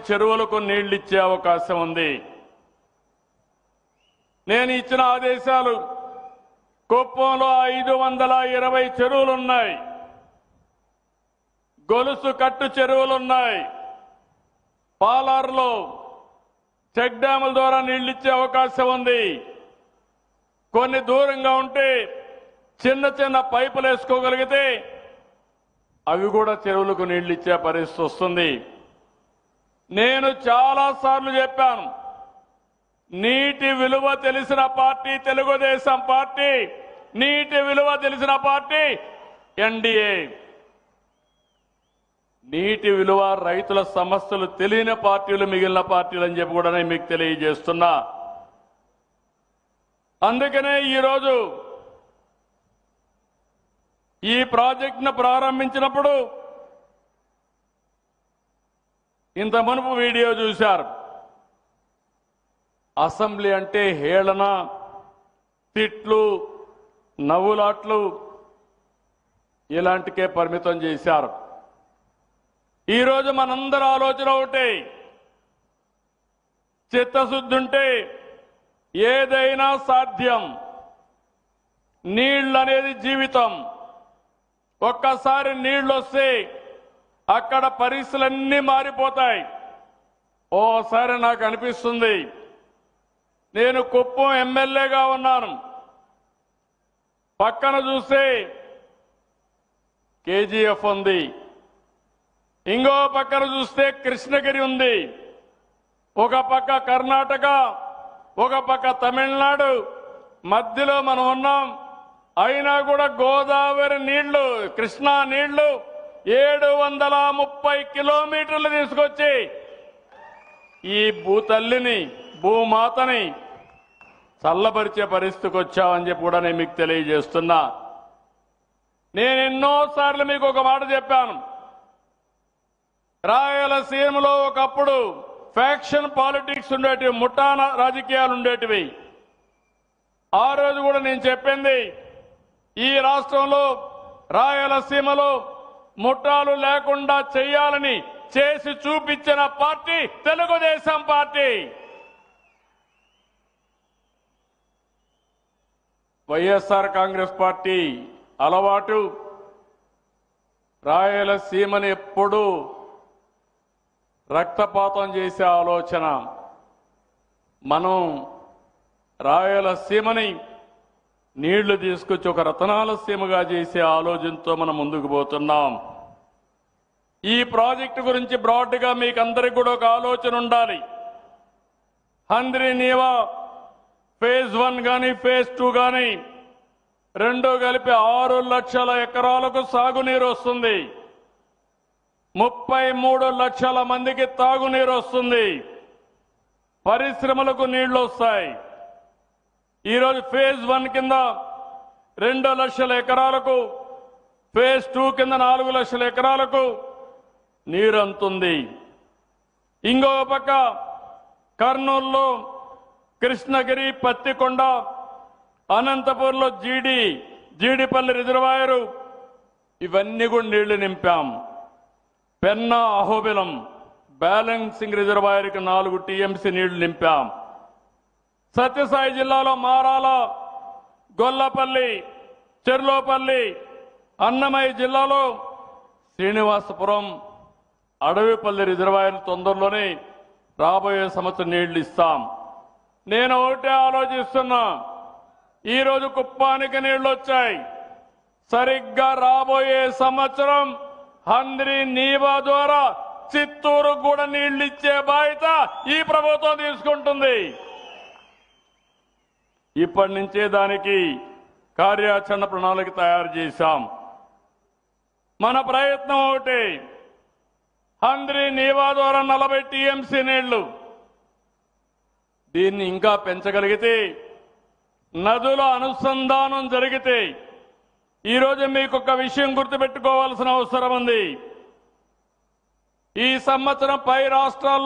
చెరువులకు నీళ్లు ఇచ్చే అవకాశం ఉంది. నేను ఇచ్చిన ఆదేశాలు కుప్పంలో 520 చెరువులున్నాయి, గొలుసు కట్టు చెరువులున్నాయి. పాలార్లో చెక్ డ్యాముల ద్వారా నీళ్లు ఇచ్చే అవకాశం ఉంది. కొన్ని దూరంగా ఉంటే చిన్న చిన్న పైపులు వేసుకోగలిగితే అవి కూడా చెరువులకు నీళ్లు ఇచ్చే పరిస్థితి వస్తుంది. నేను చాలాసార్లు చెప్పాను, నీటి విలువ తెలిసిన పార్టీ తెలుగుదేశం పార్టీ, నీటి విలువ తెలిసిన పార్టీ ఎన్డీఏ. నీటి విలువ, రైతుల సమస్యలు తెలియని పార్టీలు మిగిలిన పార్టీలు అని చెప్పి కూడా నేను మీకు తెలియజేస్తున్నా. అందుకనే ఈరోజు ఈ ప్రాజెక్టును ప్రారంభించినప్పుడు ఇంత మునుపు వీడియో చూశారు. అసెంబ్లీ అంటే హేళన, తిట్లు, నవ్వులాట్లు ఇలాంటికే పరిమితం చేశారు. ఈరోజు మనందరి ఆలోచన ఒకటే, చిత్తశుద్ధి ఉంటే ఏదైనా సాధ్యం. నీళ్ళు అనేది జీవితం. ఒక్కసారి నీళ్లు వస్తే అక్కడ పరిస్థితులన్నీ మారిపోతాయి. ఓసారి నాకు అనిపిస్తుంది, నేను కుప్పం ఎమ్మెల్యేగా ఉన్నాను, పక్కన చూస్తే కేజీఎఫ్ ఉంది, ఇంకో పక్కన చూస్తే కృష్ణగిరి ఉంది, ఒక పక్క కర్ణాటక, ఒక పక్క తమిళనాడు, మధ్యలో మనం ఉన్నాం. అయినా కూడా గోదావరి నీళ్లు, కృష్ణా నీళ్లు 730 కిలోమీటర్లు తీసుకొచ్చి ఈ భూతల్లిని, భూమాతని చల్లబరిచే పరిస్థితికి వచ్చామని చెప్పి కూడా నేను మీకు తెలియజేస్తున్నా. నేను ఎన్నోసార్లు మీకు ఒక మాట చెప్పాను, రాయలసీమలో ఒకప్పుడు ఫ్యాక్షన్ పాలిటిక్స్ ఉండేటివి, ముఠా రాజకీయాలు ఉండేటివి. ఆ రోజు కూడా నేను చెప్పింది, ఈ రాష్ట్రంలో రాయలసీమలో ముఠాలు లేకుండా చేయాలని చేసి చూపించిన party Telugu Desam party. YSR Congress party అలవాటు రాయలసీమని ఎప్పుడూ రక్తపాతం చేసే ఆలోచన. మనం రాయలసీమని నీళ్లు తీసుకొచ్చి ఒక రతనాల సీమగా చేసే ఆలోచనతో మనం ముందుకు పోతున్నాం. ఈ ప్రాజెక్టు గురించి బ్రాడ్గా మీకు అందరికీ కూడా ఒక ఆలోచన ఉండాలి. హంద్రీ నీవా ఫేజ్ 1 కానీ ఫేజ్ 2 కానీ రెండు కలిపి 6 లక్షల ఎకరాలకు సాగునీరు వస్తుంది, 33 లక్షల మందికి తాగునీరు వస్తుంది, పరిశ్రమలకు నీళ్లు వస్తాయి. ఈరోజు ఫేజ్ 1 కింద 2 లక్షల ఎకరాలకు, ఫేజ్ 2 కింద 4 లక్షల ఎకరాలకు నీరు అందుతుంది. ఇంకో పక్క కర్నూలులో కృష్ణగిరి, పత్తికొండ, అనంతపూర్లో జీడిపల్లి రిజర్వాయరు, ఇవన్నీ కూడా నీళ్లు నింపాం. పెన్నా, అహోబిలం బ్యాలెన్సింగ్ రిజర్వాయర్కి 4 టీఎంసీ నీళ్లు నింపాం. సత్యసాయి జిల్లాలో మారాల, గొల్లపల్లి, చెర్లోపల్లి, అన్నమయ్య జిల్లాలో శ్రీనివాసపురం, అడవిపల్లి రిజర్వాయర్లు తొందరలోనే రాబోయే సంవత్సరం నీళ్లు ఇస్తాం. నేను ఒకటే ఆలోచిస్తున్నా, ఈరోజు కుప్పానికి నీళ్లు వచ్చాయి, సరిగ్గా రాబోయే సంవత్సరం హంద్రీ నీవా ద్వారా చిత్తూరు కూడా నీళ్లు ఇచ్చే బాధ్యత ఈ ప్రభుత్వం తీసుకుంటుంది. ఇప్పటి నుంచే దానికి కార్యాచరణ ప్రణాళిక తయారు చేశాం. మన ప్రయత్నం ఒకటి, హంద్రీ నీవా ద్వారా 40 టీఎంసీ నీళ్లు, దీన్ని ఇంకా పెంచగలిగితే, నదుల అనుసంధానం జరిగితే, ఈరోజు మీకు ఒక విషయం గుర్తుపెట్టుకోవాల్సిన అవసరం ఉంది. ఈ సంవత్సరం పై రాష్ట్రాల్లో